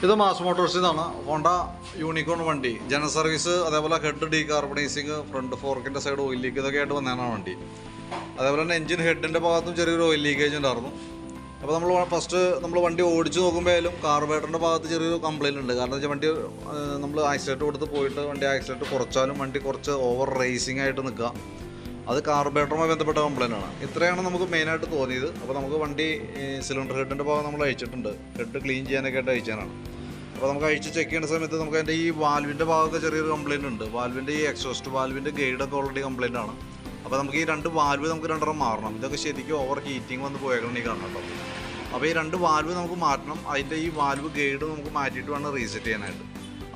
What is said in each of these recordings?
ഇത് മാസ് മോട്ടോഴ്സിൽ നിന്നാണ്. ഹോണ്ട യൂണിക്കോൺ വണ്ടി, ജനറൽ സർവീസ്, അതേപോലെ ഹെഡ് ഡീകാർബണൈസിങ്, ഫ്രണ്ട് ഫോർക്കിൻ്റെ സൈഡ് ഓയിൽ ലീക്ക്, ഇതൊക്കെ ആയിട്ട് വന്നതാണ് വണ്ടി. അതേപോലെ തന്നെ എഞ്ചിൻ ഹെഡിൻ്റെ ഭാഗത്തും ചെറിയൊരു ഓയിൽ ലീക്കേജ് ഉണ്ടായിരുന്നു. അപ്പോൾ നമ്മൾ വണ്ടി ഓടിച്ച് നോക്കുമ്പോഴായാലും കാർബറേറ്ററിൻ്റെ ഭാഗത്ത് ചെറിയൊരു കംപ്ലയിൻ്റ് ഉണ്ട്. കാരണം വെച്ചാൽ വണ്ടി നമ്മൾ ആക്സിലേറ്റർ കൊടുത്ത് പോയിട്ട് വണ്ടി ആക്സിലേറ്റർ കുറച്ചാലും വണ്ടി കുറച്ച് ഓവർ റേസിംഗ് ആയിട്ട് നിൽക്കുക. അത് കാർബറേറ്ററുമായി ബന്ധപ്പെട്ട കംപ്ലയിൻ്റ് ആണ്. ഇത്രയാണ് നമുക്ക് മെയിനായിട്ട് തോന്നിയത്. അപ്പോൾ നമുക്ക് വണ്ടി സിലിണ്ടർ ഹെഡിൻ്റെ ഭാഗം നമ്മൾ അയച്ചിട്ടുണ്ട്. ഹെഡ് ക്ലീൻ ചെയ്യാനൊക്കെ ആയിട്ട് അയച്ചാനാണ്. അപ്പോൾ നമുക്ക് അഴിച്ച് ചെക്ക് ചെയ്യുന്ന സമയത്ത് നമുക്ക് അതിൻ്റെ ഈ വാൽവിൻ്റെ ഭാഗമൊക്കെ ചെറിയൊരു കംപ്ലയിൻ്റ് ഉണ്ട്. വാൽവിൻ്റെ ഈ എക്സോസ്റ്റ് വാൽവിൻ്റെ ഗൈഡൊക്കെ ഓൾറെഡി കംപ്ലയിൻ്റ് ആണ്. അപ്പോൾ നമുക്ക് ഈ രണ്ട് വാൽവ് നമുക്ക് രണ്ടെണ്ണം മാറണം. ഇതൊക്കെ ശരിക്കും ഓവർ ഹീറ്റിംഗ് വന്ന് പോയേക്കണം ഈ കാണണം കേട്ടോ. അപ്പോൾ ഈ രണ്ട് വാൽവ് നമുക്ക് മാറ്റണം. അതിൻ്റെ ഈ വാൽവ് ഗൈഡ് നമുക്ക് മാറ്റിയിട്ട് വേണം റീസെറ്റ് ചെയ്യാനായിട്ട്.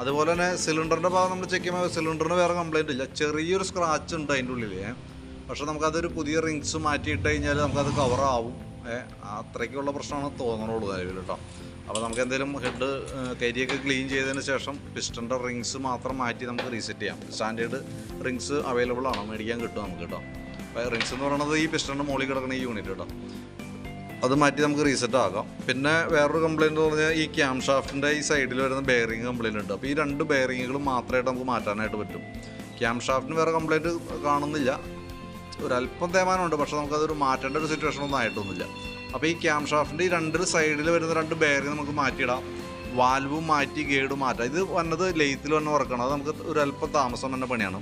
അതുപോലെ തന്നെ സിലിണ്ടറിൻ്റെ ഭാഗം നമ്മൾ ചെക്ക് ചെയ്യുമ്പോൾ സിലിണ്ടറിന് വേറെ കംപ്ലയിൻ്റ് ഇല്ല. ചെറിയൊരു സ്ക്രാച്ച് ഉണ്ട് അതിൻ്റെ ഉള്ളിൽ. പക്ഷേ നമുക്കതൊരു പുതിയ റിങ്സ് മാറ്റിയിട്ട് കഴിഞ്ഞാൽ നമുക്കത് കവറാവും. അത്രയ്ക്കുള്ള പ്രശ്നമാണ് തോന്നണുള്ളൂ നിലവിൽ കേട്ടോ. അപ്പോൾ നമുക്ക് എന്തെങ്കിലും ഹെഡ് കരിയൊക്കെ ക്ലീൻ ചെയ്തതിന് ശേഷം പിസ്റ്റൻ്റെ റിങ്സ് മാത്രം മാറ്റി നമുക്ക് റീസെറ്റ് ചെയ്യാം. സ്റ്റാൻഡേർഡ് റിങ്സ് അവൈലബിൾ ആണ്, മേടിക്കാൻ കിട്ടും നമുക്ക് കേട്ടോ. അപ്പോൾ റിങ്സ് എന്ന് പറയുന്നത് ഈ പിസ്റ്റൻ്റെ മുകളിൽ കിടക്കുന്ന ഈ യൂണിറ്റ് കേട്ടോ. അത് മാറ്റി നമുക്ക് റീസെറ്റ് ആകാം. പിന്നെ വേറൊരു കംപ്ലയിൻ്റ് എന്ന് പറഞ്ഞാൽ ഈ ക്യാം ഷാഫ്റ്റിൻ്റെ ഈ സൈഡിൽ വരുന്ന ബെയറിങ് കംപ്ലയിൻ്റ് ഉണ്ട്. അപ്പോൾ ഈ രണ്ട് ബെയറിങ്ങുകൾ മാത്രമായിട്ട് നമുക്ക് മാറ്റാനായിട്ട് പറ്റും. ക്യാം ഷാഫ്റ്റിന് വേറെ കംപ്ലയിൻറ്റ് കാണുന്നില്ല, ഒരല്പം തേമാനമുണ്ട്. പക്ഷേ നമുക്കതൊരു മാറ്റേണ്ട ഒരു സിറ്റുവേഷൻ ഒന്നും ആയിട്ടൊന്നുമില്ല. അപ്പോൾ ഈ ക്യാം ഷാഫ്റ്റിൻ്റെ ഈ രണ്ട് സൈഡിൽ വരുന്ന രണ്ട് ബെയറിങ് നമുക്ക് മാറ്റിയിടാം. വാൽവും മാറ്റി ഗൈഡും മാറ്റാം. ഇത് വന്നത് ലെയ്ത്തിൽ വന്ന് വർക്കണം. അത് നമുക്ക് ഒരല്പം താമസം തന്നെ പണിയാണ്.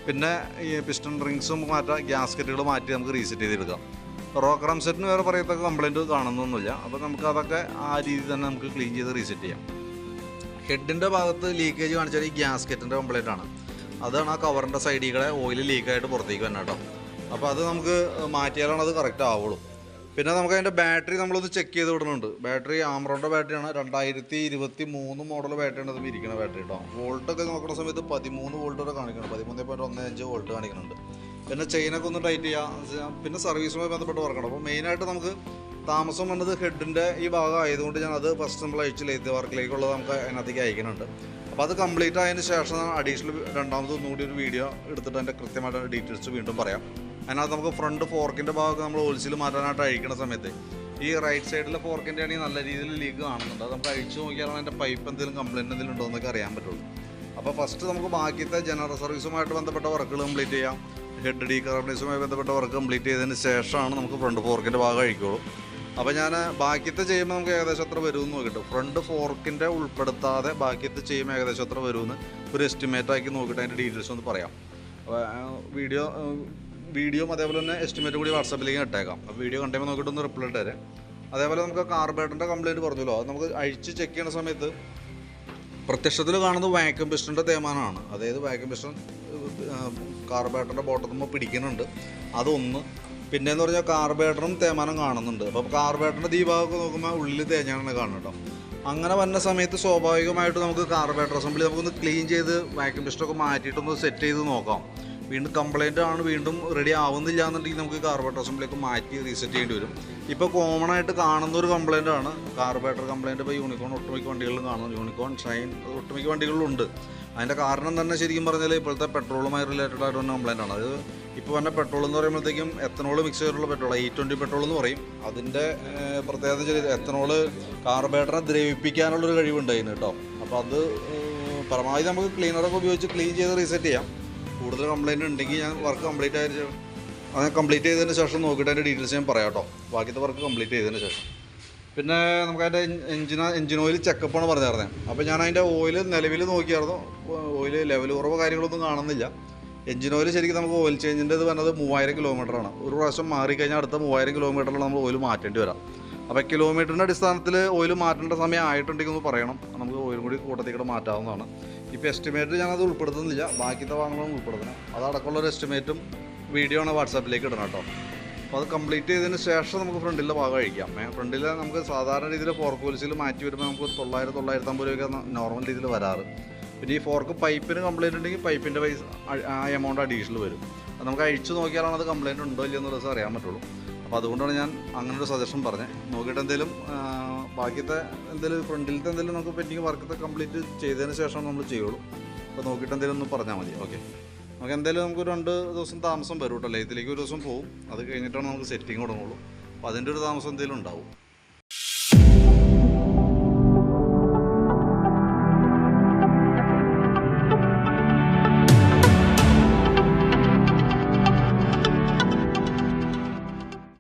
പിന്നെ ഈ പിസ്റ്റൺ റിങ്സും മാറ്റാം, ഗ്യാസ്കറ്റുകൾ മാറ്റി നമുക്ക് റീസെറ്റ് ചെയ്തെടുക്കാം. റോക്ക് റാം സെറ്റിന് വേറെ പറയത്തക്ക കംപ്ലയിൻറ്റ് കാണുന്നൊന്നുമില്ല. അപ്പോൾ നമുക്ക് അതൊക്കെ ആ രീതി തന്നെ നമുക്ക് ക്ലീൻ ചെയ്ത് റീസെറ്റ് ചെയ്യാം. ഹെഡിൻ്റെ ഭാഗത്ത് ലീക്കേജ് കാണിച്ചാൽ ഈ ഗ്യാസ്കറ്റിൻ്റെ കംപ്ലയിൻ്റ് ആണ്. അതാണ് ആ കവറിൻ്റെ സൈഡിൽ ഓയിൽ ലീക്കായിട്ട് പുറത്തേക്ക് വരണം കേട്ടോ. അപ്പോൾ അത് നമുക്ക് മാറ്റിയാലാണ് അത് കറക്റ്റ് ആവുള്ളൂ. പിന്നെ നമുക്ക് അതിൻ്റെ ബാറ്ററി നമ്മളൊന്ന് ചെക്ക് ചെയ്ത് വിടുന്നുണ്ട്. ബാറ്ററി ആമറോണിൻ്റെ ബാറ്ററിയാണ്. 2023 മോഡൽ ബാറ്ററിയാണ് അത് ഇരിക്കുന്ന ബാറ്ററി കേട്ടോ. വോൾട്ടൊക്കെ നോക്കുന്ന സമയത്ത് 13 വോൾട്ട് വരെ കാണിക്കുന്നുണ്ട്. 13.15 വോൾട്ട് കാണിക്കുന്നുണ്ട്. പിന്നെ ചെയിനൊക്കെ ഒന്ന് ടൈറ്റ് ചെയ്യാം. പിന്നെ സർവീസുമായി ബന്ധപ്പെട്ട് വർക്കണം. അപ്പോൾ മെയിനായിട്ട് നമുക്ക് താമസം വന്നത് ഹെഡിൻ്റെ ഈ ഭാഗം ആയതുകൊണ്ട് ഞാൻ അത് ഫസ്റ്റ് നമ്മൾ അയച്ച് ലെയ്ത്ത് വർക്കിലേക്കുള്ളത് നമുക്ക് അതിനകത്തേക്ക് അയക്കുന്നുണ്ട്. അപ്പോൾ അത് കംപ്ലീറ്റ് ആയതിന് ശേഷം അഡീഷണൽ രണ്ടാമത് ഒന്നുകൂടി ഒരു വീഡിയോ എടുത്തിട്ട് അതിൻ്റെ കൃത്യമായിട്ട് ഡീറ്റെയിൽസ് വീണ്ടും പറയാം. അതിനകത്ത് നമുക്ക് ഫ്രണ്ട് ഫോർക്കിൻ്റെ ഭാഗമൊക്കെ നമ്മൾ ഓയിൽസിൽ മാറ്റാനായിട്ട് അഴിക്കുന്ന സമയത്ത് ഈ റൈറ്റ് സൈഡിലെ ഫോർക്കിൻ്റെ ആണെങ്കിൽ നല്ല രീതിയിൽ ലീക്ക് കാണുന്നുണ്ട്. അത് നമുക്ക് അഴിച്ചു നോക്കിയാലാണ് അതിൻ്റെ പൈപ്പ് എന്തെങ്കിലും കംപ്ലയിൻറ്റ് എന്തെങ്കിലും ഉണ്ടോ എന്നൊക്കെ അറിയാൻ പറ്റുള്ളൂ. അപ്പോൾ ഫസ്റ്റ് നമുക്ക് ബാക്കിയത്തെ ജനറൽ സർവീസുമായിട്ട് ബന്ധപ്പെട്ട വർക്കുകൾ കംപ്ലീറ്റ് ചെയ്യാം. ഹെഡ് ഡീകാർബണൈസുമായി ബന്ധപ്പെട്ട വർക്ക് കംപ്ലീറ്റ് ചെയ്തതിന് ശേഷമാണ് നമുക്ക് ഫ്രണ്ട് ഫോർക്കിൻ്റെ ഭാഗം അഴിക്കുള്ളൂ. അപ്പോൾ ഞാൻ ബാക്കിയത്തെ ചെയ്യുമ്പോൾ നമുക്ക് ഏകദേശം എത്ര വരുമെന്ന് നോക്കിയിട്ട് ഫ്രണ്ട് ഫോർക്കിൻ്റെ ഉൾപ്പെടുത്താതെ ബാക്കിയത്തെ ചെയ്യുമ്പോൾ ഏകദേശം എത്ര വരുമെന്ന് ഒരു എസ്റ്റിമേറ്റ് ആക്കി നോക്കിയിട്ട് അതിൻ്റെ ഡീറ്റെയിൽസ് ഒന്ന് പറയാം. വീഡിയോ അതേപോലെ തന്നെ എസ്റ്റിമേറ്റ് കൂടി വാട്സാപ്പിലേക്ക് ഇട്ടേക്കാം. അപ്പോൾ വീഡിയോ കണ്ടുമ്പോൾ നോക്കിയിട്ടൊന്ന് റിപ്ലൈ ഇട്ടേരെ. അതേപോലെ നമുക്ക് കാർബറേറ്ററിൻ്റെ കംപ്ലയിൻറ്റ് പറഞ്ഞല്ലോ, അത് നമുക്ക് അഴിച്ച് ചെക്ക് ചെയ്യുന്ന സമയത്ത് പ്രത്യക്ഷത്തിൽ കാണുന്നത് വാക്യൂം പിസ്റ്റൻ്റെ തേമാനമാണ്. അതായത് വാക്യൂം പിസ്റ്റൺ കാർബറേറ്ററിൻ്റെ ബോട്ടത്തുമ്പോൾ പിടിക്കുന്നുണ്ട്, അതൊന്ന്. പിന്നെയെന്ന് പറഞ്ഞാൽ കാർബറേറ്ററും തേമാനം കാണുന്നുണ്ട്. അപ്പോൾ കാർബറേറ്ററിൻ്റെ ഈ ഭാഗമൊക്കെ നോക്കുമ്പോൾ ഉള്ളിൽ തേഞ്ഞാണ് കാണുന്നുണ്ടോ. അങ്ങനെ വന്ന സമയത്ത് സ്വാഭാവികമായിട്ട് നമുക്ക് കാർബറേറ്റർ അസംബ്ലി നമുക്കൊന്ന് ക്ലീൻ ചെയ്ത് വാക്യൂം പിസ്റ്റൊക്കെ മാറ്റിയിട്ടൊന്ന് സെറ്റ് ചെയ്ത് നോക്കാം. വീണ്ടും കംപ്ലയിൻ്റ് ആണ്, വീണ്ടും റെഡി ആവുന്നില്ല എന്നുണ്ടെങ്കിൽ നമുക്ക് കാർബറേറ്റർ അസംബ്ലിയൊക്കെ മാറ്റി റീസെറ്റ് ചെയ്യേണ്ടി വരും. ഇപ്പോൾ കോമൺ ആയിട്ട് കാണുന്ന ഒരു കംപ്ലയിൻ്റ് ആണ് കാർബറേറ്റർ കംപ്ലയിൻറ്റ്. ഇപ്പോൾ യൂണിക്കോൺ ഒട്ടുമിക്ക വണ്ടികളിലും കാണുന്നു, യൂണിക്കോൺ ഷൈൻ ഒട്ടുമിക്ക വണ്ടികളിലുണ്ട്. അതിൻ്റെ കാരണം തന്നെ ശരിക്കും പറഞ്ഞാൽ ഇപ്പോഴത്തെ പെട്രോളുമായി റിലേറ്റഡ് ആയിട്ട് വന്ന കംപ്ലയിൻ്റ് ആണ്. അത് ഇപ്പോൾ വന്ന പെട്രോൾ എന്ന് പറയുമ്പോഴത്തേക്കും എത്തനോൾ മിക്സ് ചെയ്തിട്ടുള്ള പെട്രോൾ, E20 പെട്രോൾ എന്ന് പറയും. അതിൻ്റെ പ്രത്യേകത എത്തനോൾ കാർബറേറ്ററിനെ ദ്രവിപ്പിക്കാനുള്ളൊരു കഴിവുണ്ട് അതിന് കേട്ടോ. അപ്പോൾ അത് പരമാവധി നമുക്ക് ക്ലീനറൊക്കെ ഉപയോഗിച്ച് ക്ലീൻ ചെയ്ത് റീസെറ്റ് ചെയ്യാം. കൂടുതൽ കംപ്ലയിൻറ്റ് ഉണ്ടെങ്കിൽ ഞാൻ വർക്ക് കംപ്ലീറ്റ് ചെയ്തതിന് ശേഷം നോക്കിയിട്ട് അതിൻ്റെ ഡീറ്റെയിൽസ് ഞാൻ പറയാം കേട്ടോ. ബാക്കിയത്തെ വർക്ക് കംപ്ലീറ്റ് ചെയ്തതിന് ശേഷം. പിന്നെ നമുക്ക് അതിൻ്റെ എഞ്ചിൻ ഓയിൽ ചെക്കപ്പാണ് പറഞ്ഞിരുന്നത്. അപ്പോൾ ഞാൻ അതിൻ്റെ ഓയിൽ നിലവിൽ നോക്കിയായിരുന്നു. ഓയിൽ ലെവൽ കുറവ് കാര്യങ്ങളൊന്നും കാണുന്നില്ല. എഞ്ചിൻ ഓയിൽ ശരിക്കും നമുക്ക് ഓയിൽ ചേഞ്ചിൻ്റെ ഇത് പറഞ്ഞത് 3000 കിലോമീറ്ററാണ്. ഒരു പ്രാവശ്യം മാറിക്കഴിഞ്ഞാൽ അടുത്ത 3000 കിലോമീറ്ററിൽ നമ്മൾ ഓയിൽ മാറ്റേണ്ടി വരാം. അപ്പോൾ കിലോമീറ്ററിൻ്റെ അടിസ്ഥാനത്തിൽ ഓയിൽ മാറ്റേണ്ട സമയം ആയിട്ടുണ്ടെങ്കിൽ ഒന്ന് പറയണം, നമുക്ക് ഓയിലും കൂടി കൂട്ടത്തേക്കൂടെ മാറ്റാവുന്നതാണ്. ഇപ്പോൾ എസ്റ്റിമേറ്റ് ഞാനത് ഉൾപ്പെടുത്തുന്നില്ല, ബാക്കിയത്തെ ഭാഗങ്ങളും ഉൾപ്പെടുത്തണം. അതടക്കമുള്ളൊരു എസ്റ്റിമേറ്റും വീഡിയോ ആണ് വാട്സാപ്പിലേക്ക് ഇടണം കേട്ടോ. അപ്പോൾ അത് കംപ്ലീറ്റ് ചെയ്തതിന് ശേഷം നമുക്ക് ഫ്രണ്ടിലെ ഭാഗം അഴിക്കാം. ഫ്രണ്ടിൽ നമുക്ക് സാധാരണ രീതിയിൽ ഫോർക്ക് ഓയിൽസിൽ മാറ്റി വരുമ്പോൾ നമുക്ക് 900-950 രൂപയൊക്കെ നോർമൽ രീതിയിൽ വരാറ്. പിന്നെ ഈ ഫോർക്ക് പൈപ്പിന് കംപ്ലയിൻ്റ് ഉണ്ടെങ്കിൽ പൈപ്പിൻ്റെ പൈസ ആ എമൗണ്ട് അഡീഷണൽ വരും. അത് നമുക്ക് അഴിച്ച് നോക്കിയാലാണ് അത് കംപ്ലയിൻറ്റ് ഉണ്ടോ ഇല്ലയോ എന്നുള്ളത് അറിയാൻ പറ്റുള്ളൂ. അപ്പോൾ അതുകൊണ്ടാണ് ഞാൻ അങ്ങനൊരു സജഷൻ പറഞ്ഞത്. നോക്കിയിട്ട് എന്തെങ്കിലും ബാക്കിയത്തെ എന്തെങ്കിലും ഫ്രണ്ടിലത്തെ എന്തെങ്കിലും നമുക്ക് പെൻഡിങ് വർക്കത്തെ കംപ്ലീറ്റ് ചെയ്തതിന് ശേഷം നമ്മൾ ചെയ്യുള്ളൂ. അപ്പോൾ നോക്കിയിട്ട് എന്തെങ്കിലും ഒന്ന് പറഞ്ഞാൽ മതി. ഓക്കെ, നമുക്ക് എന്തായാലും നമുക്ക് 2 ദിവസം താമസം വരും കേട്ടോ. ഇതിലേക്ക് ഒരു ദിവസം പോകും, അത് കഴിഞ്ഞിട്ടാണ് നമുക്ക് സെറ്റിങ് തുടങ്ങുള്ളൂ. അപ്പോൾ അതിൻ്റെ ഒരു താമസം എന്തെങ്കിലും ഉണ്ടാവും.